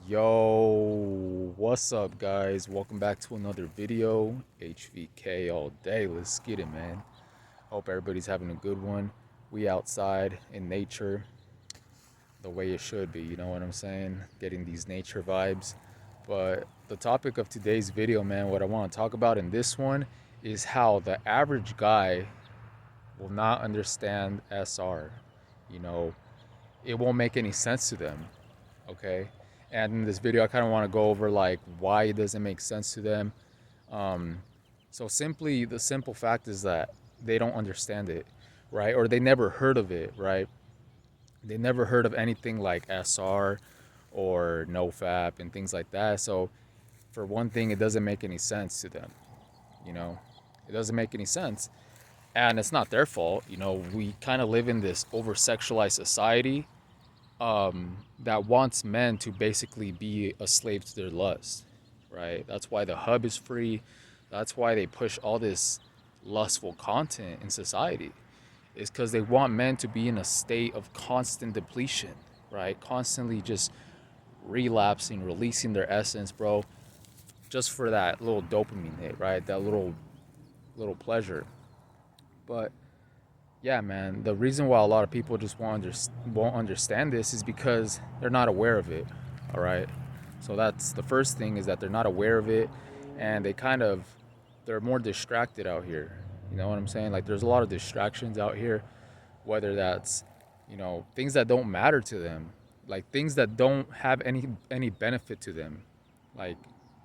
Yo, what's up, guys? Welcome back to another video. HVK all day. Let's get it, man. Hope everybody's having a good one. We outside in nature the way it should be, you know what I'm saying? Getting these nature vibes. But the topic of today's video, man, what I want to talk about in this one is how the average guy will not understand SR. You know, it won't make any sense to them, okay? And in this video, I kind of want to go over like why it doesn't make sense to them. Um, so simply, the simple fact is that they don't understand it, right? Or they never heard of it, right? They never heard of anything like SR or NoFap and things like that. So for one thing, it doesn't make any sense to them, you know? It doesn't make any sense. And it's not their fault. You know, we kind of live in this over sexualized society that wants men to basically be a slave to their lust, right? That's why the hub is free. That's why they push all this lustful content in society, is because they want men to be in a state of constant depletion, right? Constantly just relapsing, releasing their essence, bro, just for that little dopamine hit, right? That little pleasure. But yeah, man, the reason why a lot of people just won't understand this is because they're not aware of it. All right. So that's the first thing, is that they're not aware of it, and they're more distracted out here. You know what I'm saying? Like there's a lot of distractions out here, whether that's, things that don't matter to them, like things that don't have any benefit to them, like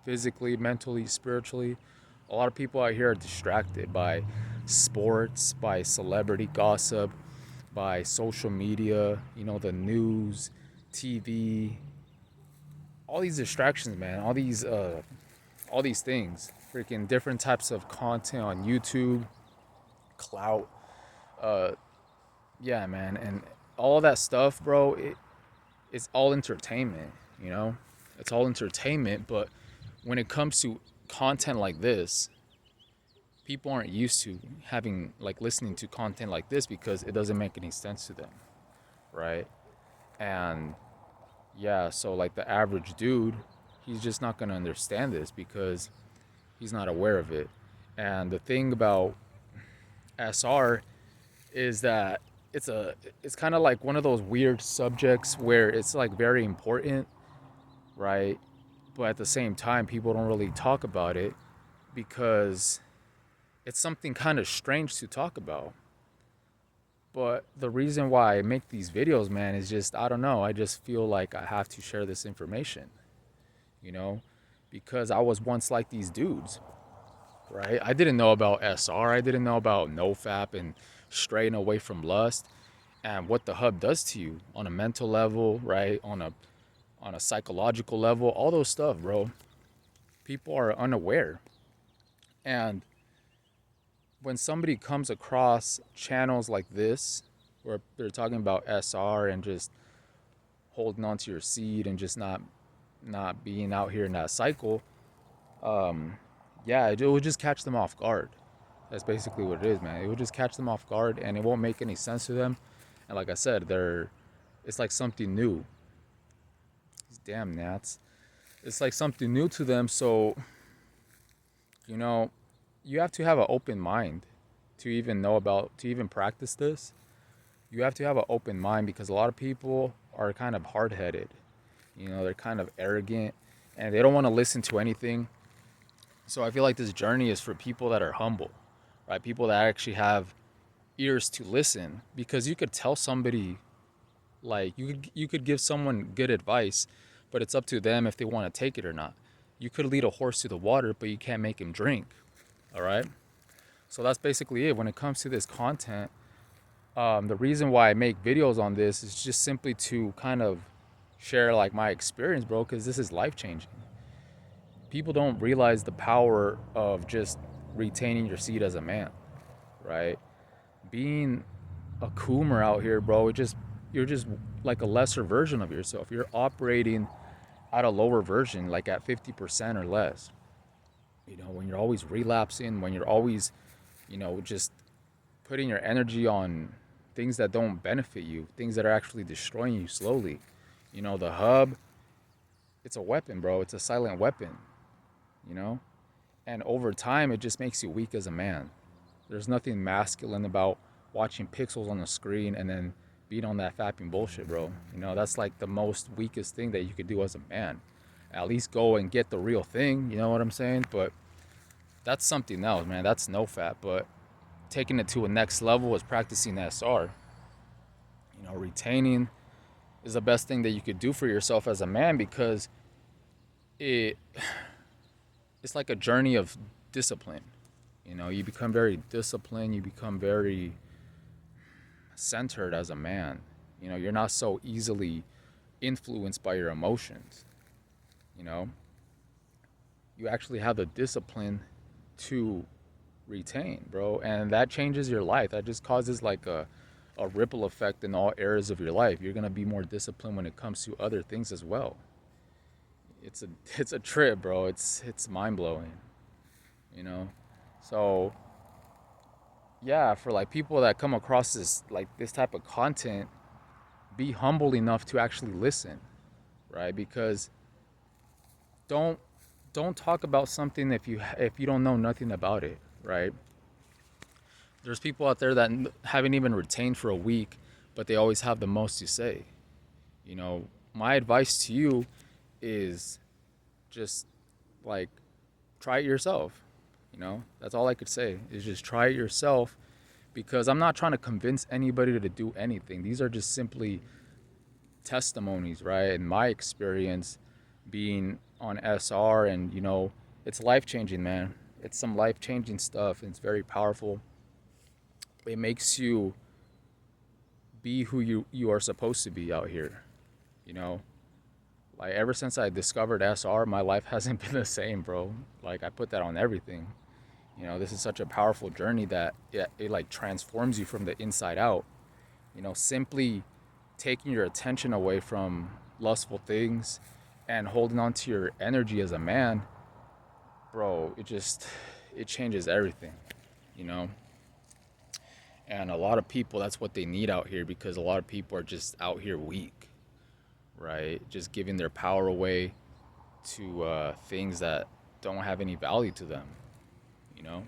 physically, mentally, spiritually. A lot of people out here are distracted by sports, by celebrity gossip, by social media, the news, TV, all these distractions, man, all these things, freaking different types of content on YouTube, clout, uh yeah, man, and all that stuff, bro, it's all entertainment, you know? It's all entertainment, but when it comes to content like this, people aren't used to having like listening to content like this because it doesn't make any sense to them, right? And yeah, so like the average dude, he's just not going to understand this because he's not aware of it. And the thing about SR is that it's kind of like one of those weird subjects where it's like very important, right? But at the same time, people don't really talk about it because it's something kind of strange to talk about. But the reason why I make these videos, man, is just, I don't know, I just feel like I have to share this information, you know, because I was once like these dudes, right? I didn't know about SR, I didn't know about NoFap and straying away from lust and what the hub does to you on a mental level, right? On a psychological level, all those stuff, bro. People are unaware. And when somebody comes across channels like this, where they're talking about SR and just holding on to your seed and just not being out here in that cycle, yeah, it will just catch them off guard. That's basically what it is, man. It will just catch them off guard, and it won't make any sense to them. And like I said, it's like something new. These damn gnats. It's like something new to them. So you know, you have to have an open mind to even practice this. You have to have an open mind because a lot of people are kind of hard-headed. They're kind of arrogant and they don't want to listen to anything. So I feel like this journey is for people that are humble, right? People that actually have ears to listen, because you could tell somebody, like you could give someone good advice, but it's up to them if they want to take it or not. You could lead a horse to the water, but you can't make him drink. All right? So that's basically it when it comes to this content. The reason why I make videos on this is just simply to kind of share like my experience, bro, because this is life changing. People don't realize the power of just retaining your seed as a man, right? Being a coomer out here, bro, you're just like a lesser version of yourself. You're operating at a lower version, like at 50% or less. When you're always relapsing, when you're always, just putting your energy on things that don't benefit you, things that are actually destroying you slowly. The hub, it's a weapon, bro. It's a silent weapon, you know? And over time, it just makes you weak as a man. There's nothing masculine about watching pixels on the screen and then being on that fapping bullshit, bro. You know, that's like the most weakest thing that you could do as a man. At least go and get the real thing, you know what I'm saying? But that's something else, man. That's no fap. But taking it to a next level is practicing SR. You know, retaining is the best thing that you could do for yourself as a man, because it it's like a journey of discipline. You know, you become very disciplined, you become very centered as a man. You know, you're not so easily influenced by your emotions. You know, you actually have the discipline to retain, bro, and that changes your life. That just causes like a ripple effect in all areas of your life. You're gonna be more disciplined when it comes to other things as well. It's a it's a trip, bro. It's mind blowing, you know. So yeah, for like people that come across this type of content, be humble enough to actually listen, right? Because don't don't talk about something if you don't know nothing about it, right? There's people out there that haven't even retained for a week, but they always have the most to say. You know, my advice to you is just like try it yourself. You know, that's all I could say is just try it yourself, because I'm not trying to convince anybody to do anything. These are just simply testimonies, right? And my experience being on SR, and you know, it's life changing, man. It's some life changing stuff, and it's very powerful. It makes you be who you are supposed to be out here, you know. Like ever since I discovered SR, my life hasn't been the same, bro. Like I put that on everything. You know, this is such a powerful journey that it like transforms you from the inside out. You know, simply taking your attention away from lustful things and holding on to your energy as a man, bro, it changes everything, you know. And a lot of people, that's what they need out here, because a lot of people are just out here weak, right? Just giving their power away to things that don't have any value to them, you know?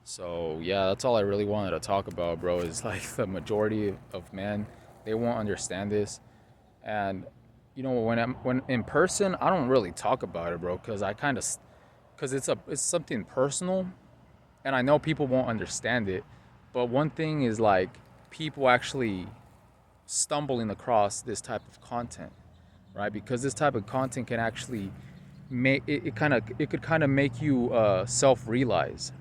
So yeah, that's all I really wanted to talk about, bro, is like the majority of men, they won't understand this. And you know, when in person, I don't really talk about it, bro, because because it's something personal, and I know people won't understand it. But one thing is like people actually stumbling across this type of content, right? Because this type of content can actually make it could kind of make you self-realize.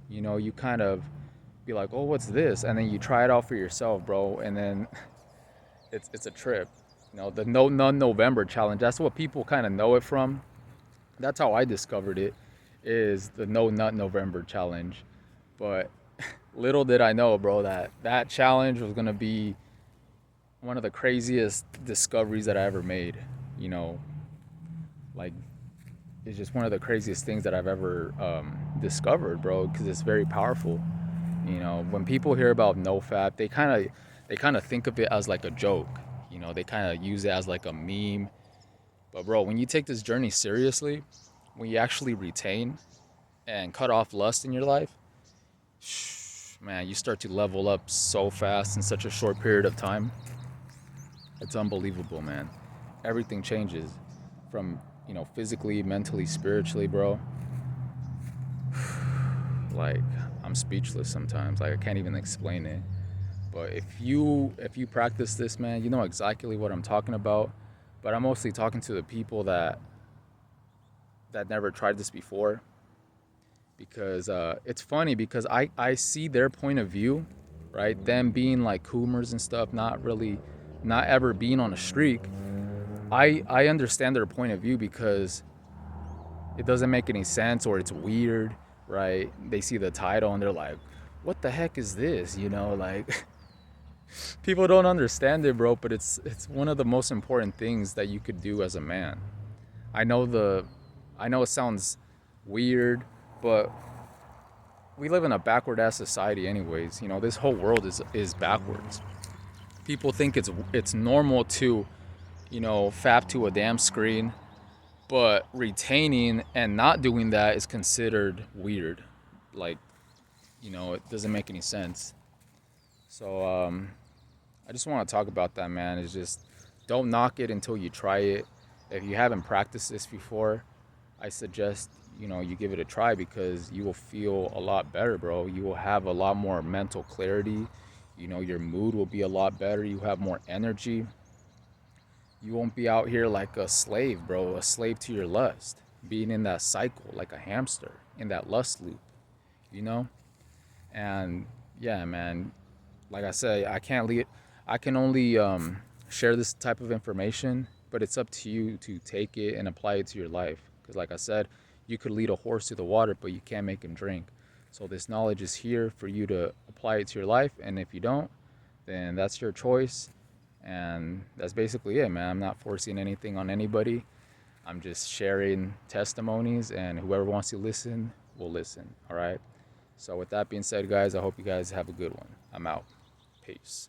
You know, you kind of be like, oh, what's this? And then you try it out for yourself, bro, and then it's a trip. You know, the No None November challenge. That's what people kind of know it from. That's how I discovered it. Is the No Nut November challenge. But little did I know, bro, that that challenge was gonna be one of the craziest discoveries that I ever made. You know, like it's just one of the craziest things that I've ever discovered, bro, because it's very powerful. You know, when people hear about NoFap, they kind of think of it as like a joke. You know, they kind of use it as like a meme. But bro, when you take this journey seriously, when you actually retain and cut off lust in your life, man, you start to level up so fast in such a short period of time. It's unbelievable, man. Everything changes from, you know, physically, mentally, spiritually, bro. Like, I'm speechless sometimes. Like, I can't even explain it. But if you practice this, man, you know exactly what I'm talking about. But I'm mostly talking to the people that never tried this before, because it's funny because I see their point of view, right? Them being like coomers and stuff, not ever being on a streak. I understand their point of view because it doesn't make any sense, or it's weird, right? They see the title and they're like, what the heck is this? You know, like people don't understand it, bro, but it's one of the most important things that you could do as a man. I know I know it sounds weird, but we live in a backward ass society anyways. You know, this whole world is backwards. People think it's normal to, fap to a damn screen, but retaining and not doing that is considered weird. Like, it doesn't make any sense. So, I just want to talk about that, man. It's just don't knock it until you try it. If you haven't practiced this before, I suggest, you give it a try because you will feel a lot better, bro. You will have a lot more mental clarity. Your mood will be a lot better. You have more energy. You won't be out here like a slave, bro, a slave to your lust, being in that cycle like a hamster in that lust loop, you know? And yeah, man, like I said, I can only share this type of information, but it's up to you to take it and apply it to your life. Because, like I said, you could lead a horse to the water, but you can't make him drink. So, this knowledge is here for you to apply it to your life. And if you don't, then that's your choice. And that's basically it, man. I'm not forcing anything on anybody. I'm just sharing testimonies, and whoever wants to listen will listen. All right. So, with that being said, guys, I hope you guys have a good one. I'm out. Peace.